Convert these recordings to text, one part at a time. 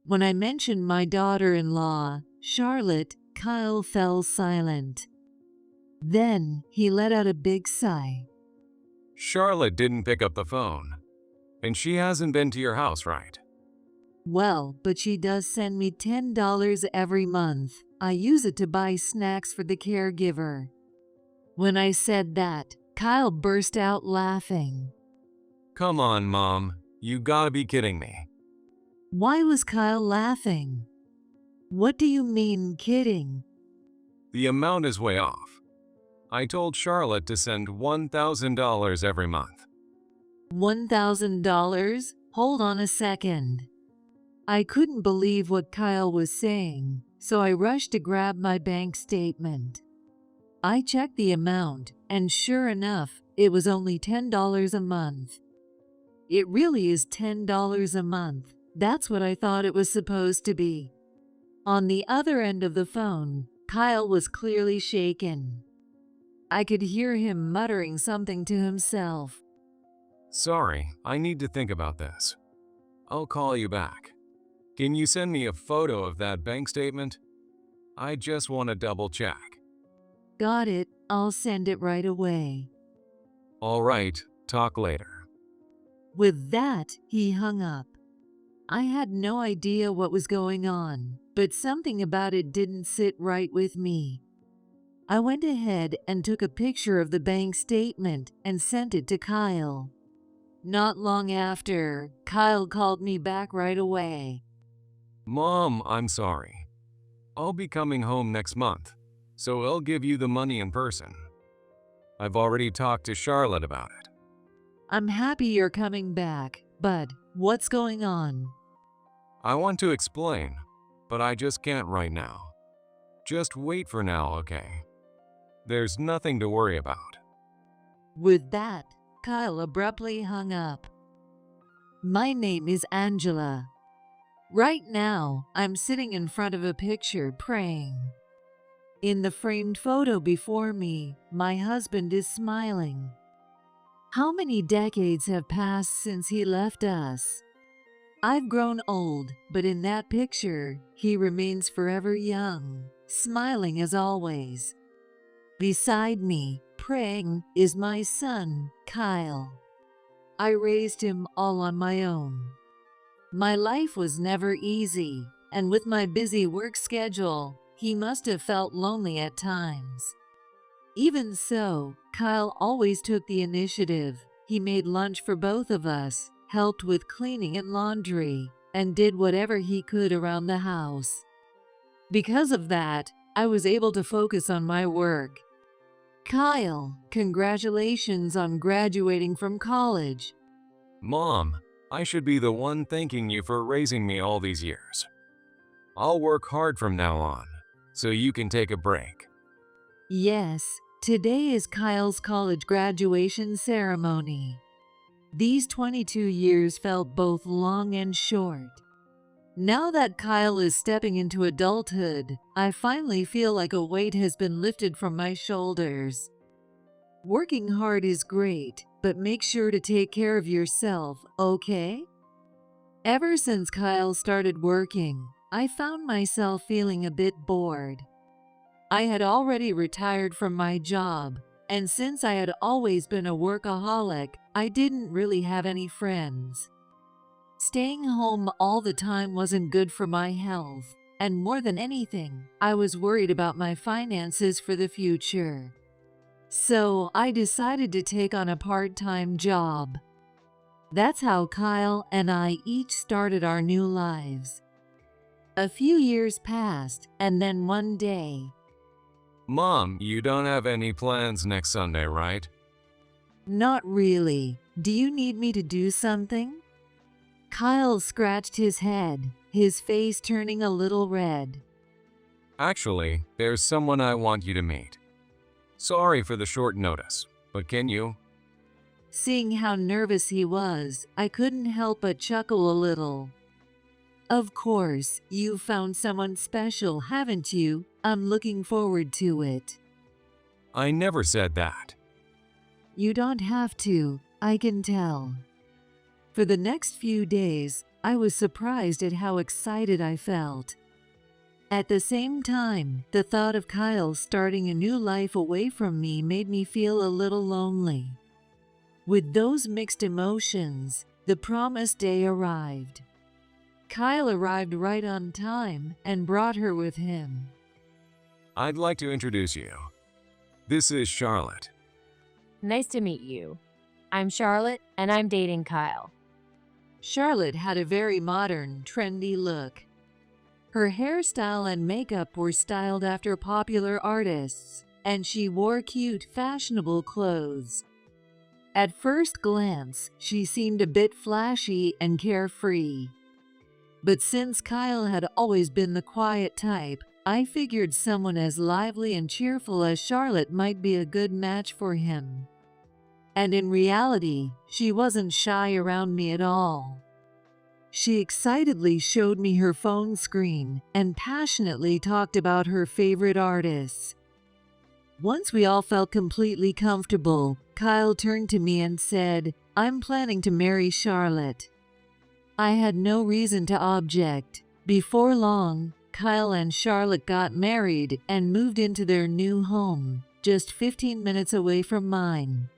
When I mentioned my daughter-in-law, Charlotte, Kyle fell silent. Then he let out a big sigh. Charlotte didn't pick up the phone. And she hasn't been to your house, right? Well, but she does send me $10 every month. I use it to buy snacks for the caregiver. When I said that, Kyle burst out laughing. Come on, Mom. You gotta be kidding me. Why was Kyle laughing? What do you mean, kidding? The amount is way off. I told Charlotte to send $1,000 every month. $1,000? Hold on a second. I couldn't believe what Kyle was saying, so I rushed to grab my bank statement. I checked the amount, and sure enough, it was only $10 a month. It really is $10 a month. That's what I thought it was supposed to be. On the other end of the phone, Kyle was clearly shaken. I could hear him muttering something to himself. Sorry, I need to think about this. I'll call you back. Can you send me a photo of that bank statement? I just want to double check. Got it, I'll send it right away. All right, talk later. With that, he hung up. I had no idea what was going on, but something about it didn't sit right with me. I went ahead and took a picture of the bank statement and sent it to Kyle. Not long after, Kyle called me back right away. Mom, I'm sorry. I'll be coming home next month, so I'll give you the money in person. I've already talked to Charlotte about it. I'm happy you're coming back, but what's going on? I want to explain, but I just can't right now. Just wait for now, okay? There's nothing to worry about. With that, Kyle abruptly hung up. My name is Angela. Right now, I'm sitting in front of a picture praying. In the framed photo before me, my husband is smiling. How many decades have passed since he left us? I've grown old, but in that picture, he remains forever young, smiling as always. Beside me, praying, is my son, Kyle. I raised him all on my own. My life was never easy, and with my busy work schedule, he must have felt lonely at times. Even so, Kyle always took the initiative. He made lunch for both of us, helped with cleaning and laundry, and did whatever he could around the house. Because of that, I was able to focus on my work. Kyle, congratulations on graduating from college. Mom, I should be the one thanking you for raising me all these years. I'll work hard from now on, so you can take a break. Yes, today is Kyle's college graduation ceremony. These 22 years felt both long and short. Now that Kyle is stepping into adulthood, I finally feel like a weight has been lifted from my shoulders. Working hard is great, but make sure to take care of yourself, okay? Ever since Kyle started working, I found myself feeling a bit bored. I had already retired from my job, and since I had always been a workaholic, I didn't really have any friends. Staying home all the time wasn't good for my health, and more than anything, I was worried about my finances for the future. So I decided to take on a part-time job. That's how Kyle and I each started our new lives. A few years passed, and then one day, Mom, you don't have any plans next Sunday, right? Not really. Do you need me to do something? Kyle scratched his head, his face turning a little red. Actually, there's someone I want you to meet. Sorry for the short notice, but can you? Seeing how nervous he was, I couldn't help but chuckle a little. Of course, you found someone special, haven't you? I'm looking forward to it. I never said that. You don't have to, I can tell. For the next few days, I was surprised at how excited I felt. At the same time, the thought of Kyle starting a new life away from me made me feel a little lonely. With those mixed emotions, the promised day arrived. Kyle arrived right on time and brought her with him. I'd like to introduce you. This is Charlotte. Nice to meet you. I'm Charlotte, and I'm dating Kyle. Charlotte had a very modern, trendy look. Her hairstyle and makeup were styled after popular artists, and she wore cute, fashionable clothes. At first glance, she seemed a bit flashy and carefree. But since Kyle had always been the quiet type, I figured someone as lively and cheerful as Charlotte might be a good match for him. And in reality, she wasn't shy around me at all. She excitedly showed me her phone screen and passionately talked about her favorite artists. Once we all felt completely comfortable, Kyle turned to me and said, "I'm planning to marry Charlotte." I had no reason to object. Before long, Kyle and Charlotte got married and moved into their new home, just 15 minutes away from mine.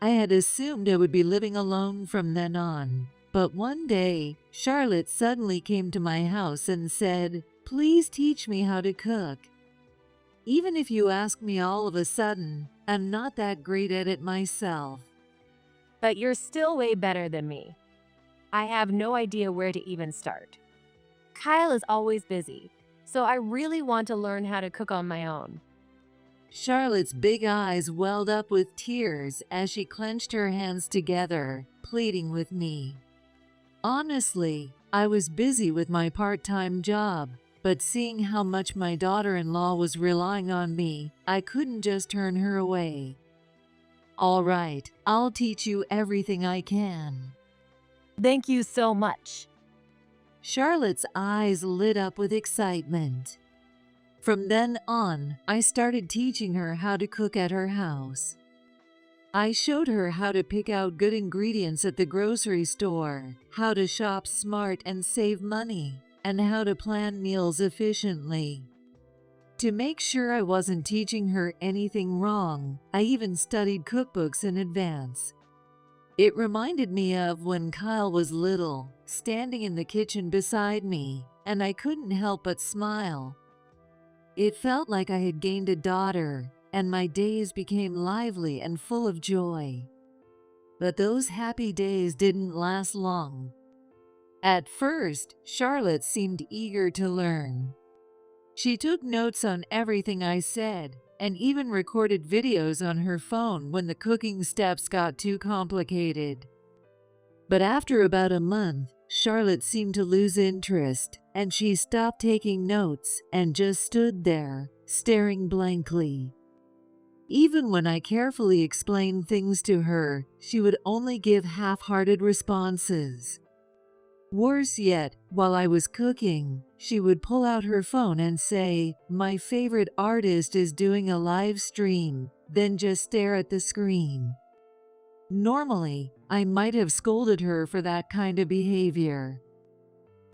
I had assumed I would be living alone from then on. But one day, Charlotte suddenly came to my house and said, "Please teach me how to cook." Even if you ask me all of a sudden, I'm not that great at it myself. But you're still way better than me. I have no idea where to even start. Kyle is always busy, so I really want to learn how to cook on my own. Charlotte's big eyes welled up with tears as she clenched her hands together, pleading with me. Honestly, I was busy with my part-time job, but seeing how much my daughter-in-law was relying on me, I couldn't just turn her away. "All right, I'll teach you everything I can." Thank you so much. Charlotte's eyes lit up with excitement. From then on, I started teaching her how to cook at her house. I showed her how to pick out good ingredients at the grocery store, how to shop smart and save money, and how to plan meals efficiently. To make sure I wasn't teaching her anything wrong, I even studied cookbooks in advance. It reminded me of when Kyle was little, standing in the kitchen beside me, and I couldn't help but smile. It felt like I had gained a daughter, and my days became lively and full of joy. But those happy days didn't last long. At first, Charlotte seemed eager to learn. She took notes on everything I said, and even recorded videos on her phone when the cooking steps got too complicated. But after about a month, Charlotte seemed to lose interest, and she stopped taking notes and just stood there, staring blankly. Even when I carefully explained things to her, she would only give half-hearted responses. Worse yet, while I was cooking, she would pull out her phone and say, "My favorite artist is doing a live stream," then just stare at the screen. Normally, I might have scolded her for that kind of behavior.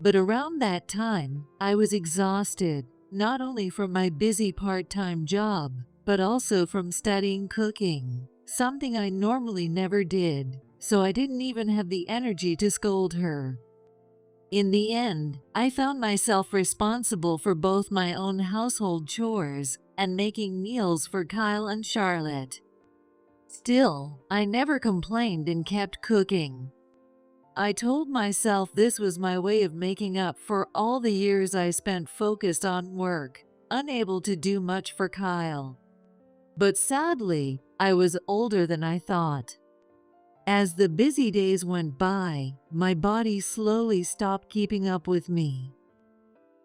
But around that time, I was exhausted, not only from my busy part-time job, but also from studying cooking, something I normally never did, so I didn't even have the energy to scold her. In the end, I found myself responsible for both my own household chores and making meals for Kyle and Charlotte. Still, I never complained and kept cooking. I told myself this was my way of making up for all the years I spent focused on work, unable to do much for Kyle. But sadly, I was older than I thought. As the busy days went by, my body slowly stopped keeping up with me.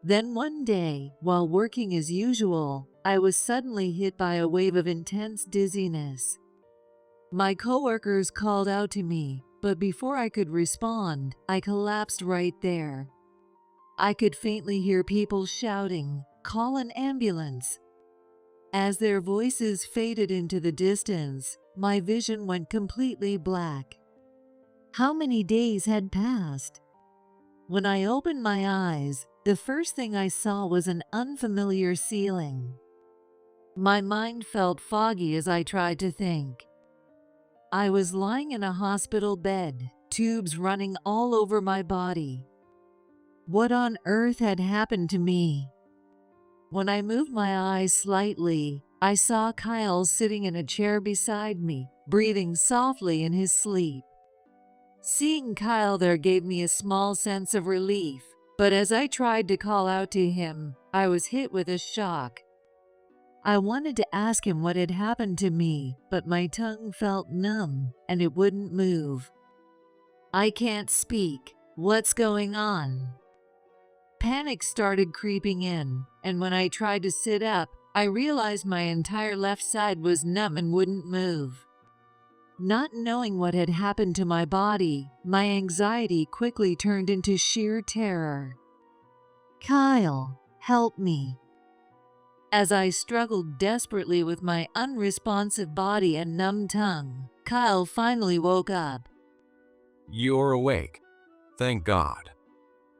Then one day, while working as usual, I was suddenly hit by a wave of intense dizziness. My coworkers called out to me, but before I could respond, I collapsed right there. I could faintly hear people shouting, "Call an ambulance!" As their voices faded into the distance, my vision went completely black. How many days had passed? When I opened my eyes, the first thing I saw was an unfamiliar ceiling. My mind felt foggy as I tried to think. I was lying in a hospital bed, tubes running all over my body. What on earth had happened to me? When I moved my eyes slightly, I saw Kyle sitting in a chair beside me, breathing softly in his sleep. Seeing Kyle there gave me a small sense of relief, but as I tried to call out to him, I was hit with a shock. I wanted to ask him what had happened to me, but my tongue felt numb and it wouldn't move. I can't speak. What's going on? Panic started creeping in, and when I tried to sit up, I realized my entire left side was numb and wouldn't move. Not knowing what had happened to my body, my anxiety quickly turned into sheer terror. Kyle, help me. As I struggled desperately with my unresponsive body and numb tongue, Kyle finally woke up. You're awake. Thank God.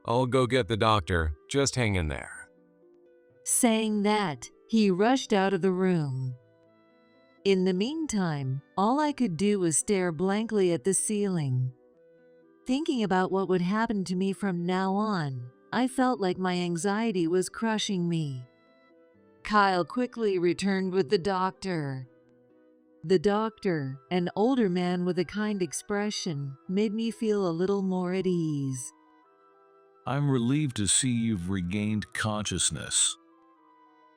I'll go get the doctor. Just hang in there. Saying that, he rushed out of the room. In the meantime, all I could do was stare blankly at the ceiling. Thinking about what would happen to me from now on, I felt like my anxiety was crushing me. Kyle quickly returned with the doctor. The doctor, an older man with a kind expression, made me feel a little more at ease. I'm relieved to see you've regained consciousness.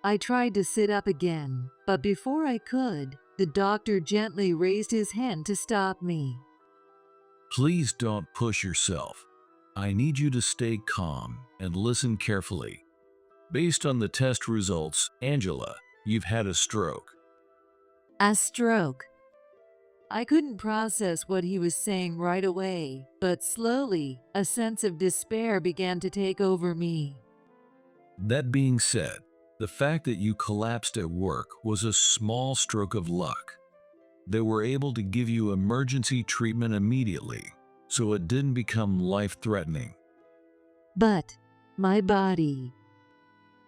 I tried to sit up again, but before I could, the doctor gently raised his hand to stop me. Please don't push yourself. I need you to stay calm and listen carefully. Based on the test results, Angela, you've had a stroke. A stroke. I couldn't process what he was saying right away, but slowly, a sense of despair began to take over me. That being said, the fact that you collapsed at work was a small stroke of luck. They were able to give you emergency treatment immediately, so it didn't become life-threatening. But my body.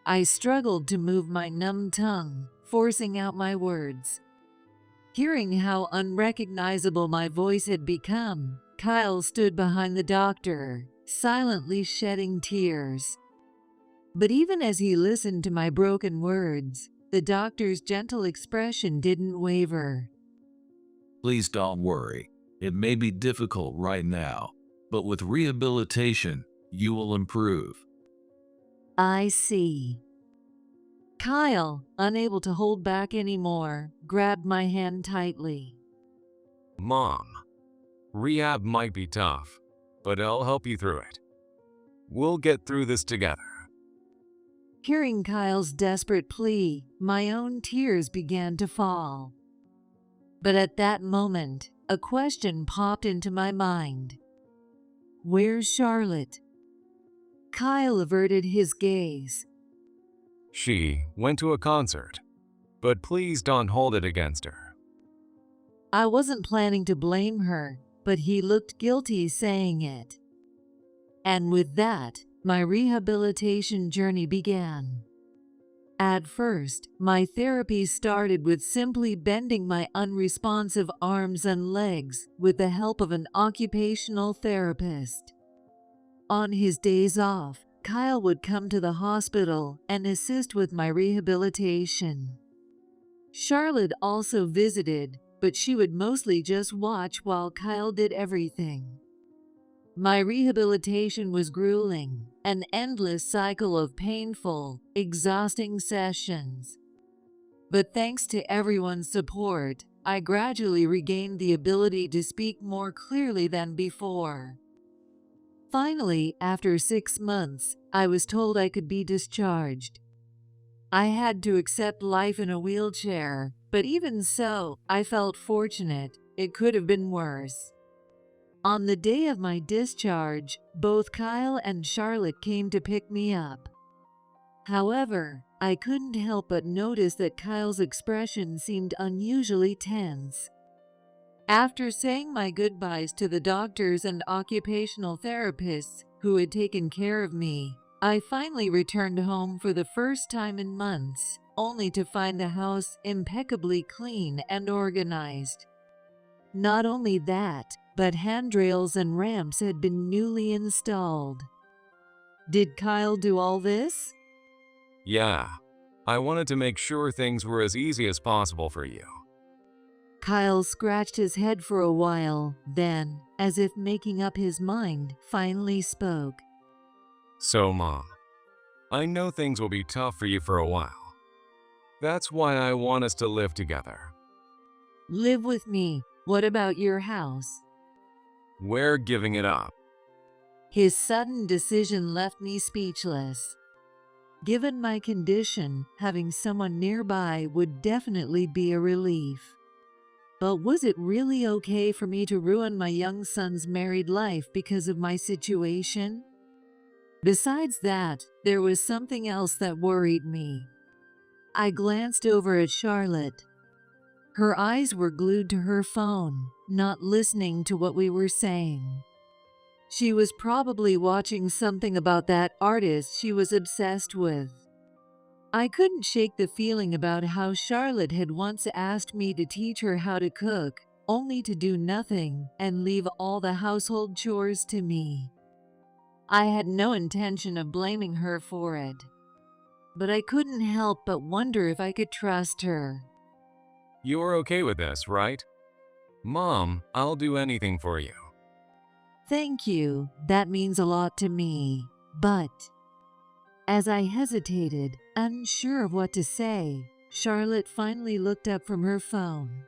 I struggled to move my numb tongue, forcing out my words. Hearing how unrecognizable my voice had become, Kyle stood behind the doctor, silently shedding tears. But even as he listened to my broken words, the doctor's gentle expression didn't waver. Please don't worry. It may be difficult right now, but with rehabilitation, you will improve. I see. Kyle, unable to hold back anymore, grabbed my hand tightly. Mom, rehab might be tough, but I'll help you through it. We'll get through this together. Hearing Kyle's desperate plea, my own tears began to fall. But at that moment, a question popped into my mind. Where's Charlotte? Kyle averted his gaze. She went to a concert, but please don't hold it against her. I wasn't planning to blame her, but he looked guilty saying it. And with that, my rehabilitation journey began. At first, my therapy started with simply bending my unresponsive arms and legs with the help of an occupational therapist. On his days off, Kyle would come to the hospital and assist with my rehabilitation. Charlotte also visited, but she would mostly just watch while Kyle did everything. My rehabilitation was grueling, an endless cycle of painful, exhausting sessions. But thanks to everyone's support, I gradually regained the ability to speak more clearly than before. Finally, after 6 months, I was told I could be discharged. I had to accept life in a wheelchair, but even so, I felt fortunate. It could have been worse. On the day of my discharge, both Kyle and Charlotte came to pick me up. However, I couldn't help but notice that Kyle's expression seemed unusually tense. After saying my goodbyes to the doctors and occupational therapists, who had taken care of me. I finally returned home for the first time in months, only to find the house impeccably clean and organized. Not only that, but handrails and ramps had been newly installed. Did Kyle do all this? Yeah, I wanted to make sure things were as easy as possible for you. Kyle scratched his head for a while, then, as if making up his mind, finally spoke. So, Mom, I know things will be tough for you for a while. That's why I want us to live together. Live with me. What about your house? We're giving it up. His sudden decision left me speechless. Given my condition, having someone nearby would definitely be a relief. But was it really okay for me to ruin my young son's married life because of my situation? Besides that, there was something else that worried me. I glanced over at Charlotte. Her eyes were glued to her phone, not listening to what we were saying. She was probably watching something about that artist she was obsessed with. I couldn't shake the feeling about how Charlotte had once asked me to teach her how to cook, only to do nothing and leave all the household chores to me. I had no intention of blaming her for it, but I couldn't help but wonder if I could trust her. You're okay with this, right? Mom, I'll do anything for you. Thank you, that means a lot to me, but… As I hesitated, unsure of what to say, Charlotte finally looked up from her phone.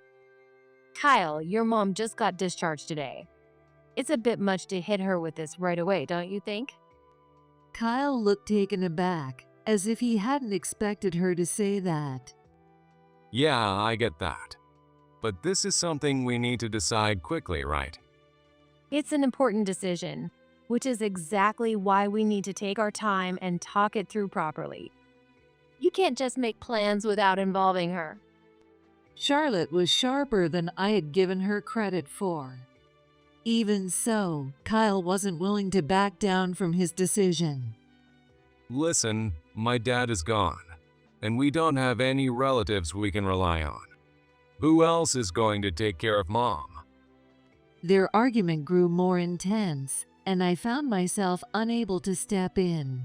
Kyle, your mom just got discharged today. It's a bit much to hit her with this right away, don't you think? Kyle looked taken aback, as if he hadn't expected her to say that. Yeah, I get that. But this is something we need to decide quickly, right? It's an important decision, which is exactly why we need to take our time and talk it through properly. You can't just make plans without involving her. Charlotte was sharper than I had given her credit for. Even so, Kyle wasn't willing to back down from his decision. Listen, my dad is gone, and we don't have any relatives we can rely on. Who else is going to take care of Mom? Their argument grew more intense, and I found myself unable to step in.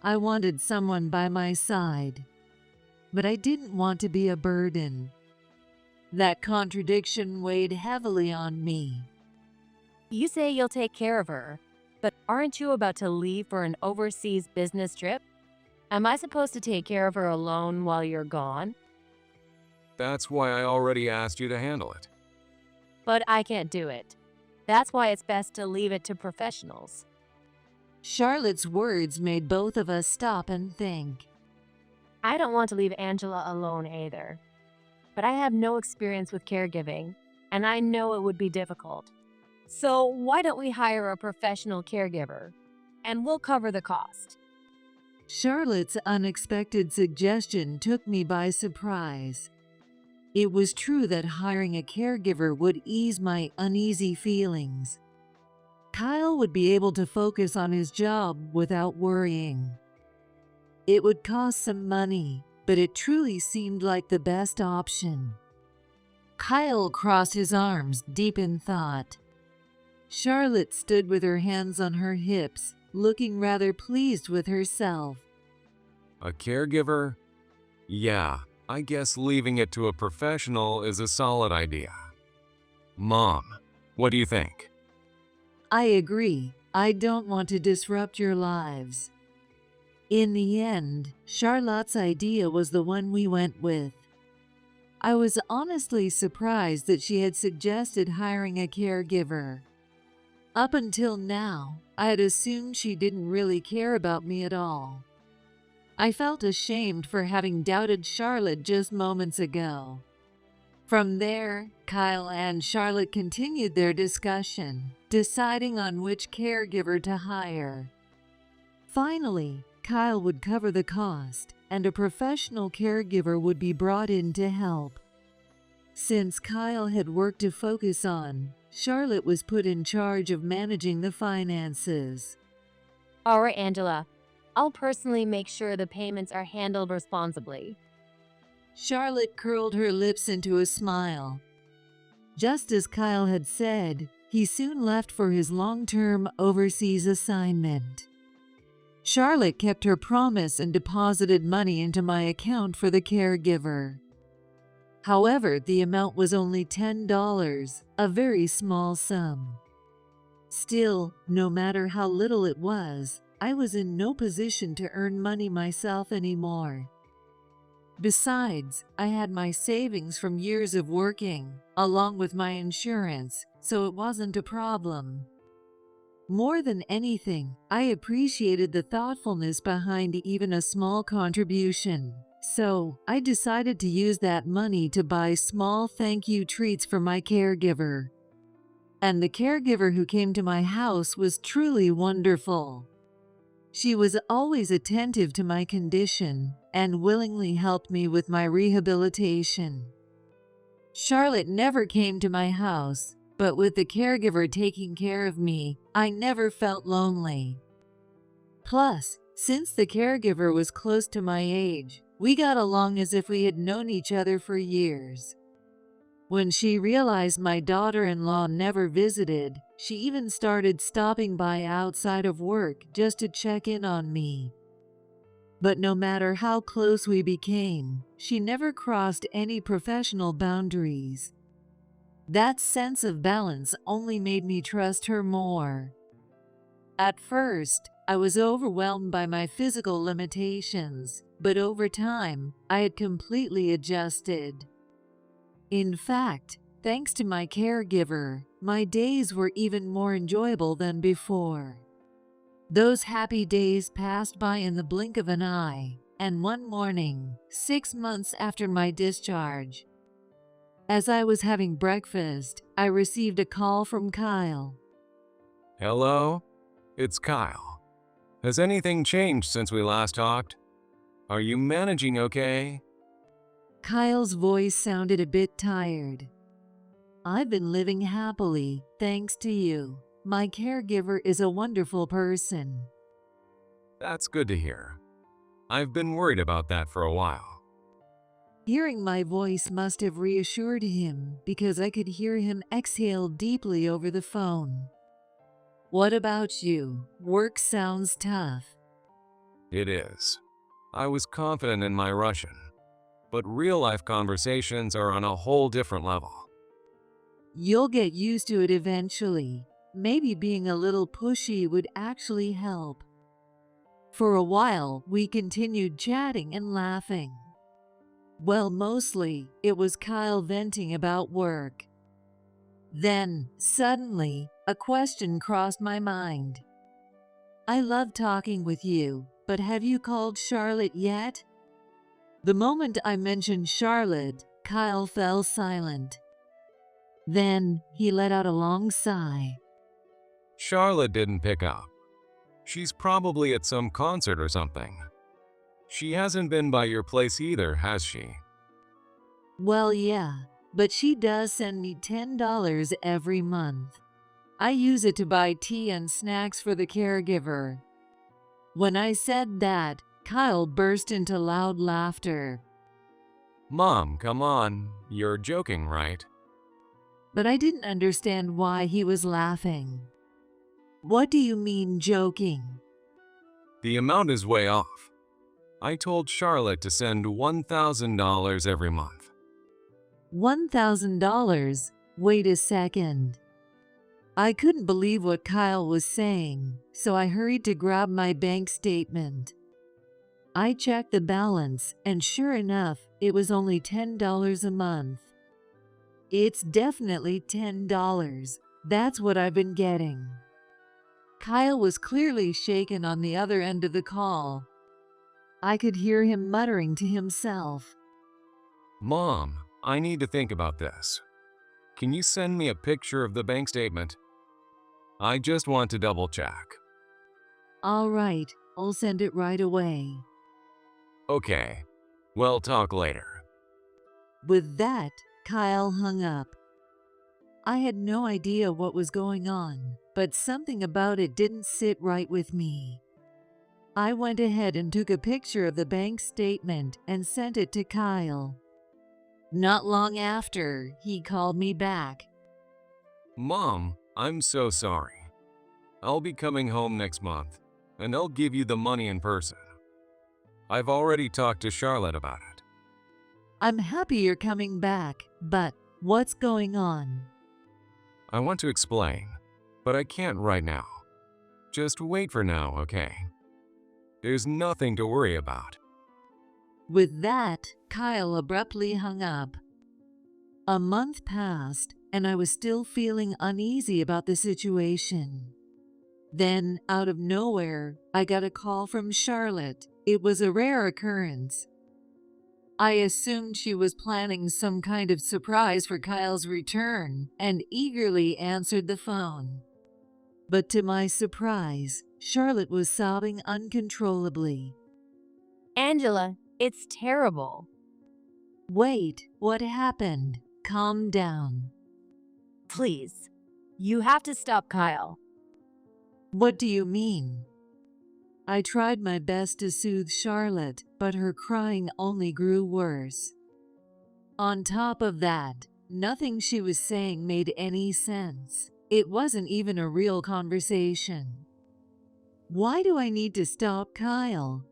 I wanted someone by my side, but I didn't want to be a burden. That contradiction weighed heavily on me. You say you'll take care of her, but aren't you about to leave for an overseas business trip? Am I supposed to take care of her alone while you're gone? That's why I already asked you to handle it. But I can't do it. That's why it's best to leave it to professionals. Charlotte's words made both of us stop and think. I don't want to leave Angela alone either. But I have no experience with caregiving, and I know it would be difficult. So why don't we hire a professional caregiver, and we'll cover the cost? Charlotte's unexpected suggestion took me by surprise. It was true that hiring a caregiver would ease my uneasy feelings. Kyle would be able to focus on his job without worrying. It would cost some money, but it truly seemed like the best option. Kyle crossed his arms, deep in thought. Charlotte stood with her hands on her hips, looking rather pleased with herself. A caregiver? Yeah, I guess leaving it to a professional is a solid idea. Mom, what do you think? I agree. I don't want to disrupt your lives. In the end, Charlotte's idea was the one we went with. I was honestly surprised that she had suggested hiring a caregiver. Up until now, I had assumed she didn't really care about me at all. I felt ashamed for having doubted Charlotte just moments ago. From there, Kyle and Charlotte continued their discussion, deciding on which caregiver to hire. Finally, Kyle would cover the cost, and a professional caregiver would be brought in to help. Since Kyle had work to focus on, Charlotte was put in charge of managing the finances. All right, Angela. I'll personally make sure the payments are handled responsibly. Charlotte curled her lips into a smile. Just as Kyle had said, he soon left for his long-term overseas assignment. Charlotte kept her promise and deposited money into my account for the caregiver. However, the amount was only $10, a very small sum. Still, no matter how little it was, I was in no position to earn money myself anymore. Besides, I had my savings from years of working, along with my insurance, so it wasn't a problem. More than anything, I appreciated the thoughtfulness behind even a small contribution. So, I decided to use that money to buy small thank you treats for my caregiver. And the caregiver who came to my house was truly wonderful. She was always attentive to my condition and willingly helped me with my rehabilitation. Charlotte never came to my house, but with the caregiver taking care of me, I never felt lonely. Plus, since the caregiver was close to my age, we got along as if we had known each other for years. When she realized my daughter-in-law never visited, she even started stopping by outside of work just to check in on me. But no matter how close we became, she never crossed any professional boundaries. That sense of balance only made me trust her more. At first, I was overwhelmed by my physical limitations, but over time, I had completely adjusted. In fact, thanks to my caregiver, my days were even more enjoyable than before. Those happy days passed by in the blink of an eye, and one morning, 6 months after my discharge, as I was having breakfast, I received a call from Kyle. Hello? It's Kyle. Has anything changed since we last talked? Are you managing okay? Kyle's voice sounded a bit tired. I've been living happily, thanks to you. My caregiver is a wonderful person. That's good to hear. I've been worried about that for a while. Hearing my voice must have reassured him because I could hear him exhale deeply over the phone. What about you? Work sounds tough. It is. I was confident in my Russian, but real-life conversations are on a whole different level. You'll get used to it eventually. Maybe being a little pushy would actually help. For a while, we continued chatting and laughing. Well, mostly, it was Kyle venting about work. Then, suddenly, a question crossed my mind. I love talking with you, but have you called Charlotte yet? The moment I mentioned Charlotte, Kyle fell silent. Then, he let out a long sigh. Charlotte didn't pick up. She's probably at some concert or something. She hasn't been by your place either, has she? Well, yeah, but she does send me $10 every month. I use it to buy tea and snacks for the caregiver. When I said that, Kyle burst into loud laughter. Mom, come on. You're joking, right? But I didn't understand why he was laughing. What do you mean joking? The amount is way off. I told Charlotte to send $1,000 every month. $1,000? Wait a second. I couldn't believe what Kyle was saying, so I hurried to grab my bank statement. I checked the balance, and sure enough, it was only $10 a month. It's definitely $10. That's what I've been getting. Kyle was clearly shaken on the other end of the call. I could hear him muttering to himself. Mom, I need to think about this. Can you send me a picture of the bank statement? I just want to double check. All right, I'll send it right away. Okay, we'll talk later. With that, Kyle hung up. I had no idea what was going on, but something about it didn't sit right with me. I went ahead and took a picture of the bank statement and sent it to Kyle. Not long after, he called me back. Mom, I'm so sorry. I'll be coming home next month, and I'll give you the money in person. I've already talked to Charlotte about it. I'm happy you're coming back, but what's going on? I want to explain, but I can't right now. Just wait for now, okay? There's nothing to worry about. With that, Kyle abruptly hung up. A month passed, and I was still feeling uneasy about the situation. Then, out of nowhere, I got a call from Charlotte. It was a rare occurrence. I assumed she was planning some kind of surprise for Kyle's return and eagerly answered the phone. But to my surprise, Charlotte was sobbing uncontrollably. Angela, it's terrible. Wait, what happened? Calm down. Please, you have to stop Kyle. What do you mean? I tried my best to soothe Charlotte, but her crying only grew worse. On top of that, nothing she was saying made any sense. It wasn't even a real conversation. Why do I need to stop Kyle?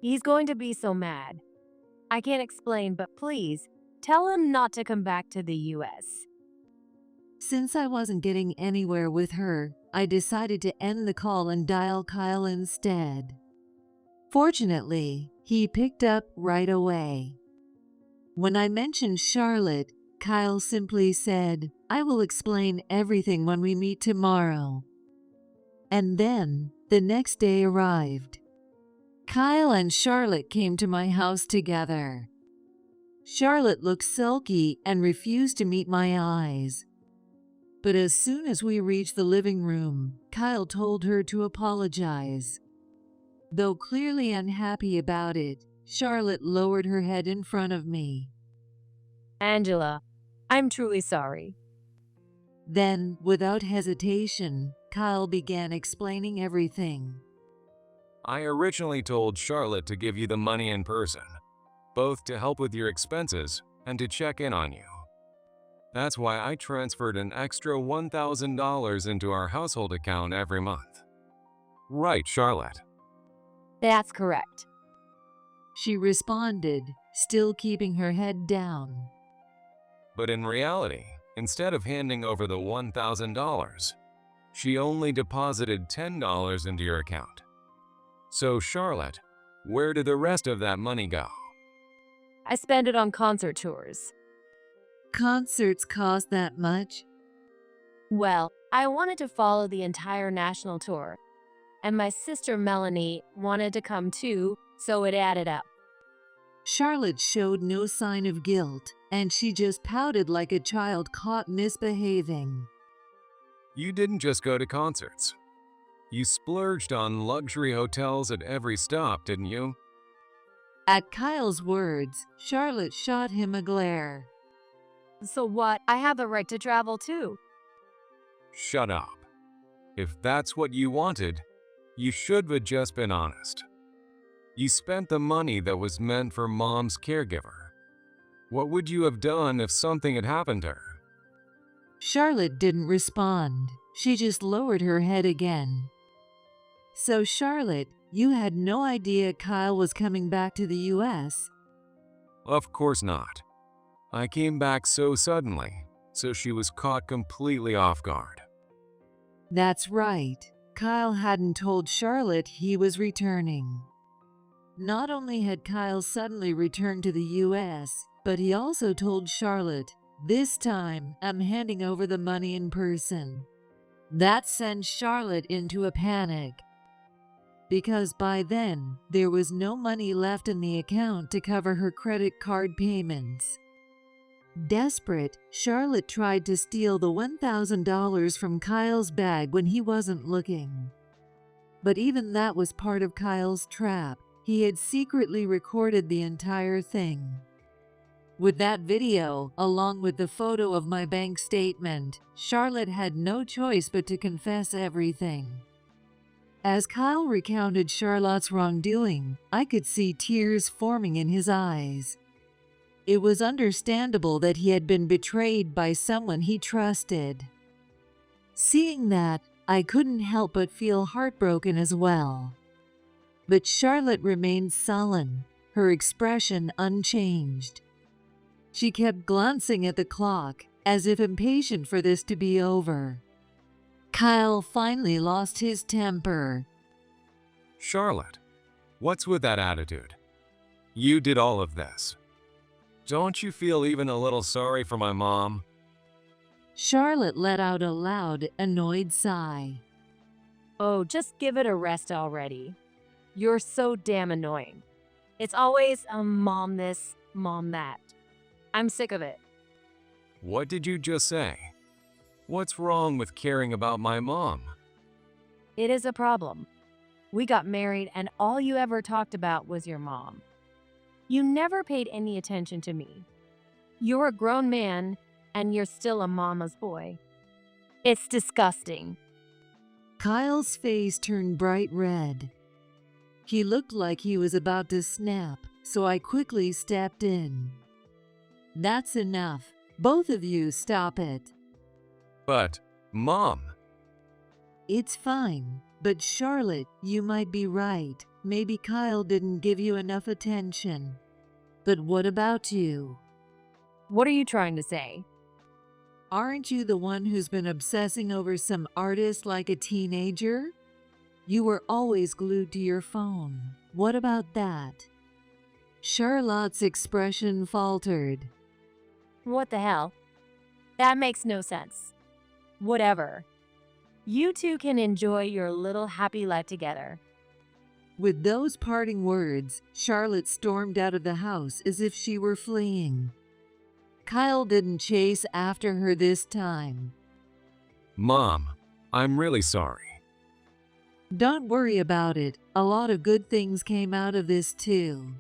He's going to be so mad. I can't explain, but please, tell him not to come back to the US. Since I wasn't getting anywhere with her, I decided to end the call and dial Kyle instead. Fortunately, he picked up right away. When I mentioned Charlotte, Kyle simply said, "I will explain everything when we meet tomorrow." And then, the next day arrived. Kyle and Charlotte came to my house together. Charlotte looked sulky and refused to meet my eyes. But as soon as we reached the living room, Kyle told her to apologize. Though clearly unhappy about it, Charlotte lowered her head in front of me. Angela, I'm truly sorry. Then, without hesitation, Kyle began explaining everything. I originally told Charlotte to give you the money in person, both to help with your expenses and to check in on you. That's why I transferred an extra $1,000 into our household account every month. Right, Charlotte? That's correct. She responded, still keeping her head down. But in reality, instead of handing over the $1,000, she only deposited $10 into your account. So, Charlotte, where did the rest of that money go? I spent it on concert tours. Concerts cost that much? Well, I wanted to follow the entire national tour, and my sister Melanie wanted to come too, so it added up. Charlotte showed no sign of guilt, and she just pouted like a child caught misbehaving. You didn't just go to concerts. You splurged on luxury hotels at every stop, didn't you? At Kyle's words, Charlotte shot him a glare. So what? I have the right to travel too. Shut up. If that's what you wanted, you should have just been honest. You spent the money that was meant for Mom's caregiver. What would you have done if something had happened to her? Charlotte didn't respond. She just lowered her head again. So Charlotte, you had no idea Kyle was coming back to the US? Of course not. I came back so suddenly, so she was caught completely off guard. That's right. Kyle hadn't told Charlotte he was returning. Not only had Kyle suddenly returned to the US, but he also told Charlotte, "This time, I'm handing over the money in person." That sent Charlotte into a panic. Because by then, there was no money left in the account to cover her credit card payments. Desperate, Charlotte tried to steal the $1,000 from Kyle's bag when he wasn't looking. But even that was part of Kyle's trap. He had secretly recorded the entire thing. With that video, along with the photo of my bank statement, Charlotte had no choice but to confess everything. As Kyle recounted Charlotte's wrongdoing, I could see tears forming in his eyes. It was understandable that he had been betrayed by someone he trusted. Seeing that, I couldn't help but feel heartbroken as well. But Charlotte remained sullen, her expression unchanged. She kept glancing at the clock, as if impatient for this to be over. Kyle finally lost his temper. Charlotte, what's with that attitude? You did all of this. Don't you feel even a little sorry for my mom? Charlotte let out a loud, annoyed sigh. Oh, just give it a rest already. You're so damn annoying. It's always mom this, mom that. I'm sick of it. What did you just say? What's wrong with caring about my mom? It is a problem. We got married and all you ever talked about was your mom. You never paid any attention to me. You're a grown man and you're still a mama's boy. It's disgusting. Kyle's face turned bright red. He looked like he was about to snap, so I quickly stepped in. That's enough. Both of you stop it. But, Mom, It's fine, but Charlotte, you might be right. Maybe Kyle didn't give you enough attention. But what about you? What are you trying to say? Aren't you the one who's been obsessing over some artist like a teenager? You were always glued to your phone. What about that? Charlotte's expression faltered. What the hell? That makes no sense. Whatever. You two can enjoy your little happy life together. With those parting words, Charlotte stormed out of the house as if she were fleeing. Kyle didn't chase after her this time. Mom, I'm really sorry. Don't worry about it. A lot of good things came out of this too.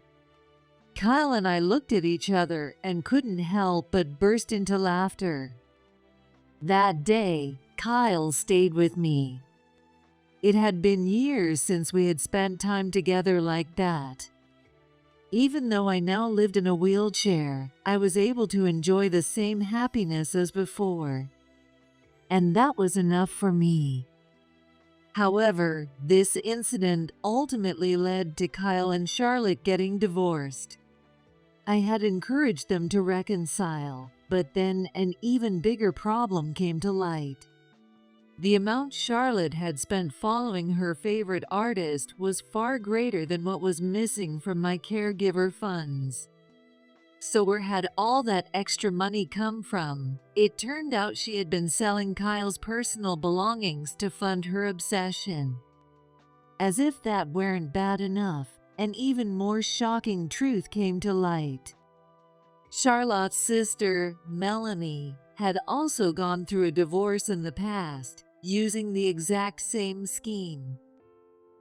Kyle and I looked at each other and couldn't help but burst into laughter. That day, Kyle stayed with me. It had been years since we had spent time together like that. Even though I now lived in a wheelchair, I was able to enjoy the same happiness as before. And that was enough for me. However, this incident ultimately led to Kyle and Charlotte getting divorced. I had encouraged them to reconcile, but then an even bigger problem came to light. The amount Charlotte had spent following her favorite artist was far greater than what was missing from my caregiver funds. So where had all that extra money come from? It turned out she had been selling Kyle's personal belongings to fund her obsession. As if that weren't bad enough, an even more shocking truth came to light. Charlotte's sister, Melanie, had also gone through a divorce in the past, using the exact same scheme.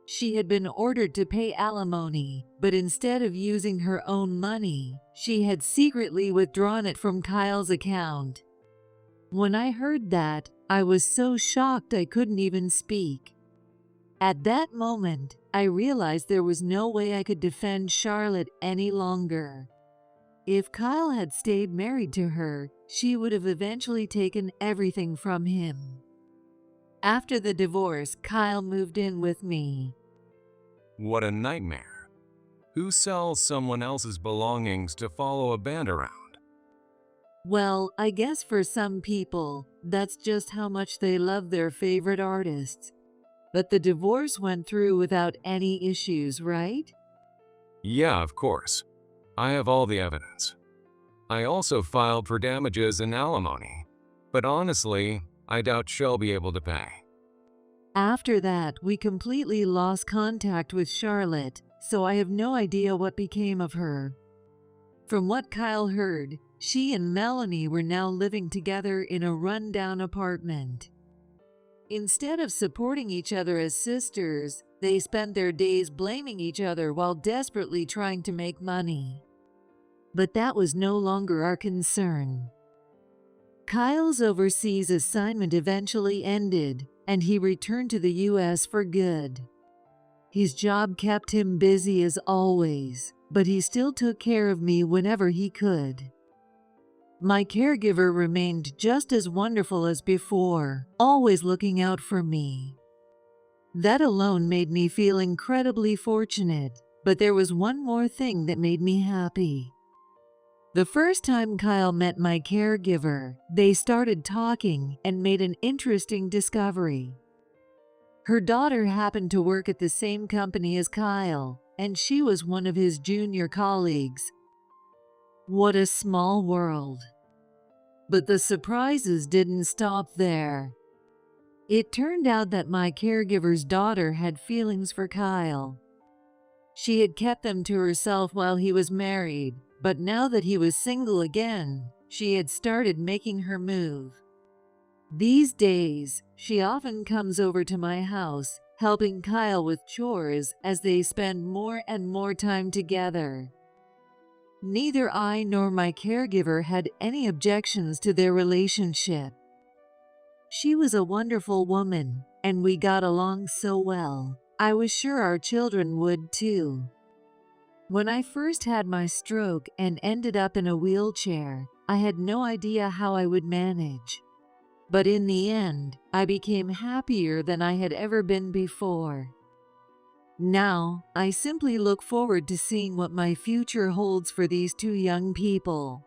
She had been ordered to pay alimony, but instead of using her own money, she had secretly withdrawn it from Kyle's account. When I heard that, I was so shocked I couldn't even speak. At that moment, I realized there was no way I could defend Charlotte any longer. If Kyle had stayed married to her, she would have eventually taken everything from him. After the divorce, Kyle moved in with me. What a nightmare. Who sells someone else's belongings to follow a band around? Well, I guess for some people, that's just how much they love their favorite artists. But the divorce went through without any issues, right? Yeah, of course. I have all the evidence. I also filed for damages and alimony. But honestly, I doubt she'll be able to pay. After that, we completely lost contact with Charlotte, so I have no idea what became of her. From what Kyle heard, she and Melanie were now living together in a rundown apartment. Instead of supporting each other as sisters, they spent their days blaming each other while desperately trying to make money. But that was no longer our concern. Kyle's overseas assignment eventually ended, and he returned to the U.S. for good. His job kept him busy as always, but he still took care of me whenever he could. My caregiver remained just as wonderful as before, always looking out for me. That alone made me feel incredibly fortunate, but there was one more thing that made me happy. The first time Kyle met my caregiver, they started talking and made an interesting discovery. Her daughter happened to work at the same company as Kyle, and she was one of his junior colleagues. What a small world. But the surprises didn't stop there. It turned out that my caregiver's daughter had feelings for Kyle. She had kept them to herself while he was married, but now that he was single again, she had started making her move. These days, she often comes over to my house, helping Kyle with chores as they spend more and more time together. Neither I nor my caregiver had any objections to their relationship. She was a wonderful woman, and we got along so well. I was sure our children would too. When I first had my stroke and ended up in a wheelchair, I had no idea how I would manage. But in the end, I became happier than I had ever been before. Now, I simply look forward to seeing what my future holds for these two young people.